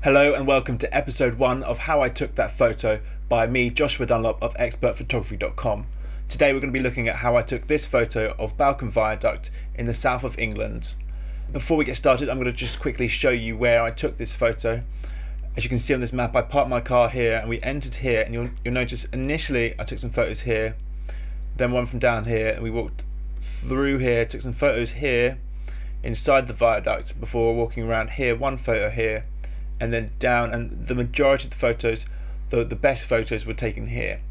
Hello and welcome to episode 1 of How I Took That Photo by me, Joshua Dunlop of expertphotography.com. Today we're going to be looking at how I took this photo of Balcombe Viaduct in the south of England. Before we get started, I'm going to just quickly show you where I took this photo. As you can see on this map, I parked my car here and we entered here, and you'll notice initially I took some photos here, then one from down here, and we walked through here, took some photos here inside the viaduct before walking around here, one photo here, and then down, and the majority of the photos, the best photos, were taken here.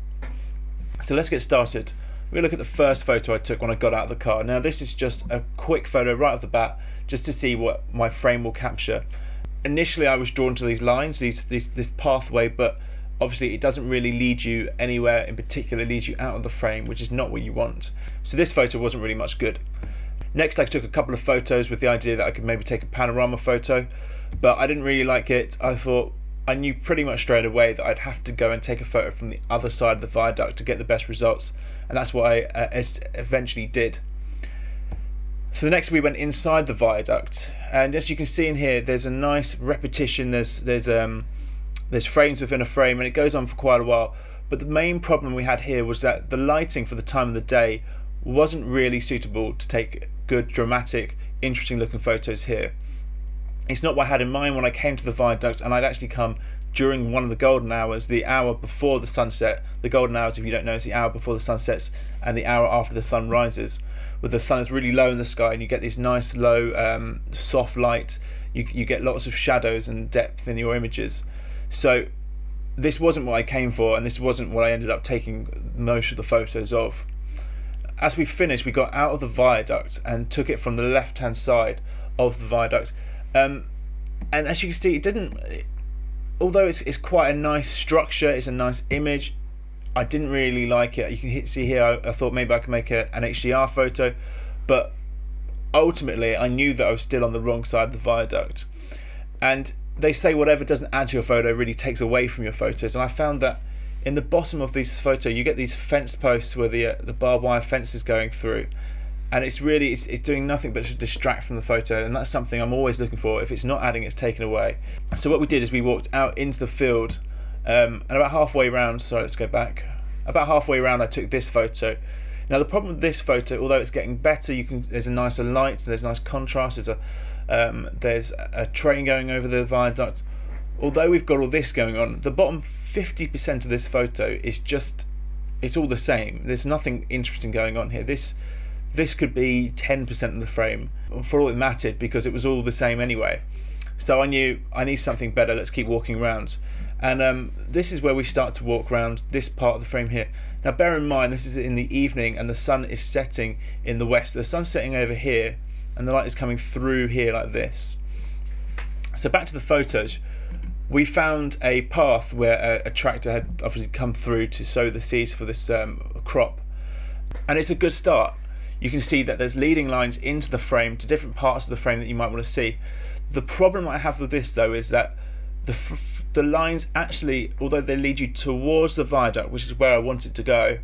So let's get started. We're going to look at the first photo I took when I got out of the car. Now this is just a quick photo right off the bat, just to see what my frame will capture. Initially I was drawn to these lines, this pathway, but obviously it doesn't really lead you anywhere in particular, it leads you out of the frame, which is not what you want. So this photo wasn't really much good. Next I took a couple of photos with the idea that I could maybe take a panorama photo, but I didn't really like it. I thought I knew pretty much straight away that I'd have to go and take a photo from the other side of the viaduct to get the best results, and that's what I eventually did. So the next we went inside the viaduct, and as you can see in here, there's a nice repetition. There's frames within a frame, and it goes on for quite a while. But the main problem we had here was that the lighting for the time of the day wasn't really suitable to take good, dramatic, interesting looking photos here. It's not what I had in mind when I came to the viaduct, and I'd actually come during one of the golden hours, the hour before the sunset. The golden hours, if you don't know, is the hour before the sun sets and the hour after the sun rises, where the sun is really low in the sky and you get this nice low soft light. You get lots of shadows and depth in your images. So this wasn't what I came for, and this wasn't what I ended up taking most of the photos of. As we finished, we got out of the viaduct and took it from the left hand side of the viaduct. And as you can see, it didn't, although it's quite a nice structure, it's a nice image, I didn't really like it. You can see here, I thought maybe I could make an HDR photo, but ultimately I knew that I was still on the wrong side of the viaduct. And they say whatever doesn't add to your photo really takes away from your photos, and I found that in the bottom of this photo you get these fence posts where the barbed wire fence is going through, and it's doing nothing but to distract from the photo, and that's something I'm always looking for. If it's not adding, it's taken away. So what we did is we walked out into the field, and about halfway around, sorry, let's go back, about halfway around I took this photo. Now the problem with this photo, although it's getting better, there's a nicer light, there's nice contrast, there's a train going over the viaduct. Although we've got all this going on, the bottom 50% of this photo is just, it's all the same. There's nothing interesting going on here. This could be 10% of the frame for all it mattered, because it was all the same anyway. So I knew I need something better. Let's keep walking around, and this is where we start to walk around this part of the frame here. Now bear in mind, this is in the evening and the sun is setting in the west. The sun's setting over here and the light is coming through here like this. So back to the photos. We found a path where a tractor had obviously come through to sow the seeds for this crop, and it's a good start. You can see that there's leading lines into the frame, to different parts of the frame that you might want to see. The problem I have with this though is that the lines actually, although they lead you towards the viaduct, which is where I want it to go,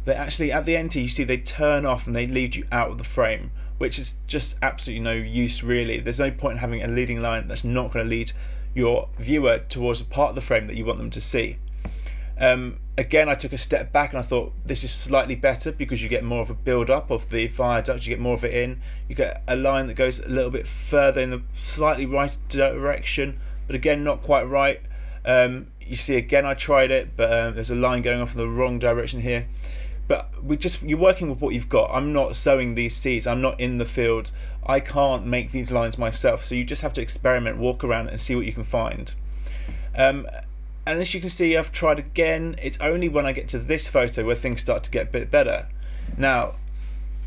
they actually, at the end here, you see they turn off and they lead you out of the frame, which is just absolutely no use really. There's no point in having a leading line that's not going to lead your viewer towards a part of the frame that you want them to see. Again, I took a step back and I thought this is slightly better, because you get more of a build up of the viaduct, you get more of it in, you get a line that goes a little bit further in the slightly right direction, but again not quite right. You see again I tried it, but there's a line going off in the wrong direction here. But you're working with what you've got. I'm not sowing these seeds, I'm not in the field, I can't make these lines myself, so you just have to experiment, walk around and see what you can find. And as you can see, I've tried again. It's only when I get to this photo where things start to get a bit better. Now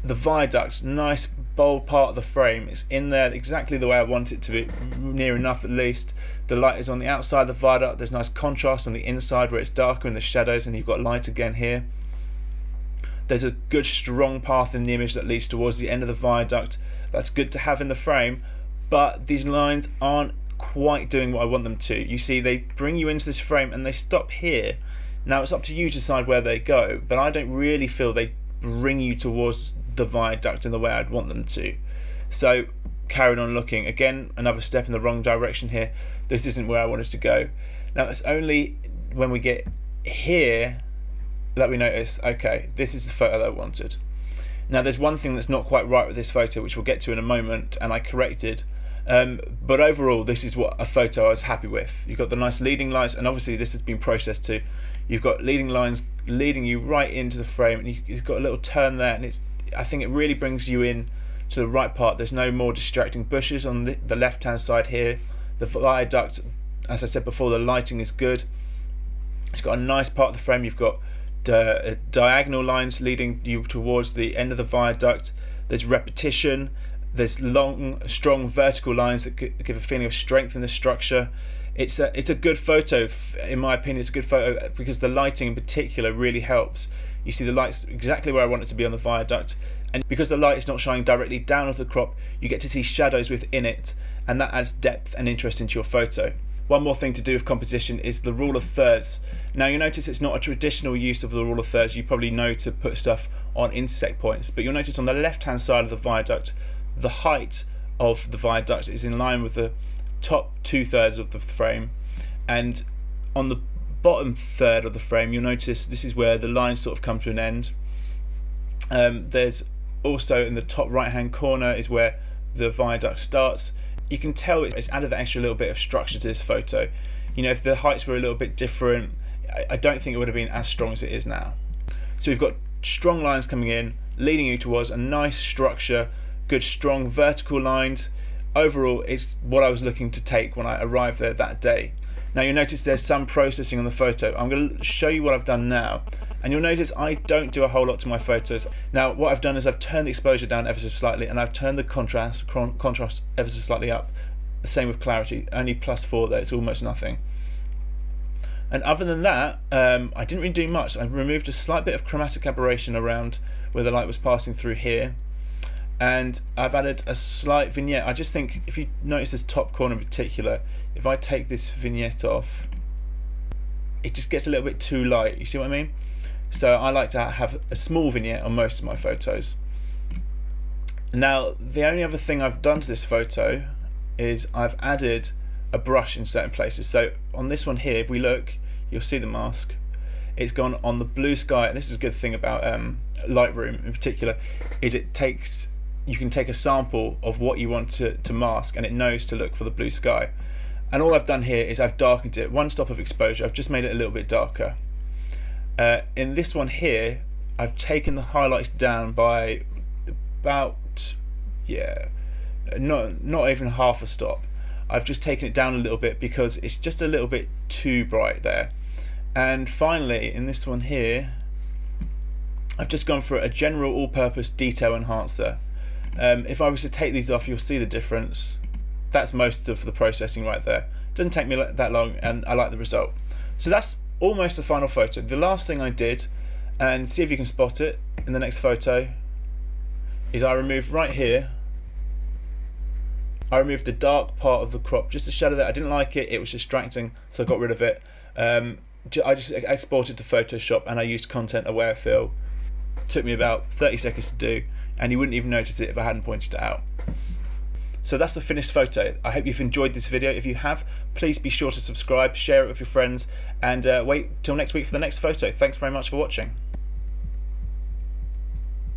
the viaduct, nice bold part of the frame, is in there exactly the way I want it to be, near enough at least. The light is on the outside of the viaduct, there's nice contrast on the inside where it's darker in the shadows, and you've got light again here. There's a good strong path in the image that leads towards the end of the viaduct. That's good to have in the frame, but these lines aren't quite doing what I want them to. You see, they bring you into this frame and they stop here. Now it's up to you to decide where they go, but I don't really feel they bring you towards the viaduct in the way I'd want them to. So carried on looking. Again, another step in the wrong direction here. this isn't where I wanted to go. Now it's only when we get here that we notice, okay, this is the photo that I wanted. Now there's one thing that's not quite right with this photo, which we'll get to in a moment, and I corrected. But overall, this is what a photo I was happy with. You've got the nice leading lights, and obviously this has been processed too. You've got leading lines leading you right into the frame, and you've got a little turn there, and I think it really brings you in to the right part. There's no more distracting bushes on the left hand side here. The viaduct, as I said before, the lighting is good. It's got a nice part of the frame. You've got diagonal lines leading you towards the end of the viaduct. There's repetition. There's long, strong vertical lines that give a feeling of strength in the structure. It's a good photo, in my opinion. It's a good photo because the lighting in particular really helps. You see the lights exactly where I want it to be on the viaduct, and because the light is not shining directly down off the crop, you get to see shadows within it, and that adds depth and interest into your photo. One more thing to do with composition is the rule of thirds. Now you notice it's not a traditional use of the rule of thirds. You probably know to put stuff on intersect points, but you'll notice on the left hand side of the viaduct, the height of the viaduct is in line with the top 2/3 of the frame, and on the bottom third of the frame you'll notice this is where the lines sort of come to an end. There's also in the top right hand corner is where the viaduct starts. You can tell it's added that extra little bit of structure to this photo. You know, if the heights were a little bit different, I don't think it would have been as strong as it is now. So we've got strong lines coming in, leading you towards a nice structure, good strong vertical lines. Overall, it's what I was looking to take when I arrived there that day. Now you'll notice there's some processing on the photo. I'm going to show you what I've done now, and you'll notice I don't do a whole lot to my photos. Now what I've done is I've turned the exposure down ever so slightly, and I've turned the contrast ever so slightly up. The same with clarity, only +4 there, it's almost nothing. And other than that, I didn't really do much. I removed a slight bit of chromatic aberration around where the light was passing through here, and I've added a slight vignette. I just think if you notice this top corner in particular, if I take this vignette off, it just gets a little bit too light. You see what I mean? So I like to have a small vignette on most of my photos. Now the only other thing I've done to this photo is I've added a brush in certain places. So on this one here, if we look, you'll see the mask. It's gone on the blue sky, and this is a good thing about Lightroom in particular, is you can take a sample of what you want to mask, and it knows to look for the blue sky. And all I've done here is I've darkened it, one stop of exposure. I've just made it a little bit darker. In this one here, I've taken the highlights down by about, not even half a stop. I've just taken it down a little bit because it's just a little bit too bright there. And finally, in this one here, I've just gone for a general all-purpose detail enhancer. If I was to take these off, you'll see the difference. That's most of the processing right there. Doesn't take me that long, and I like the result. So that's almost the final photo. The last thing I did, and see if you can spot it in the next photo, is I removed right here, I removed the dark part of the crop, just a shadow there. I didn't like it, it was distracting, so I got rid of it. I just exported to Photoshop, and I used content aware fill. It took me about 30 seconds to do, and you wouldn't even notice it if I hadn't pointed it out. So that's the finished photo. I hope you've enjoyed this video. If you have, please be sure to subscribe, share it with your friends, and wait till next week for the next photo. Thanks very much for watching.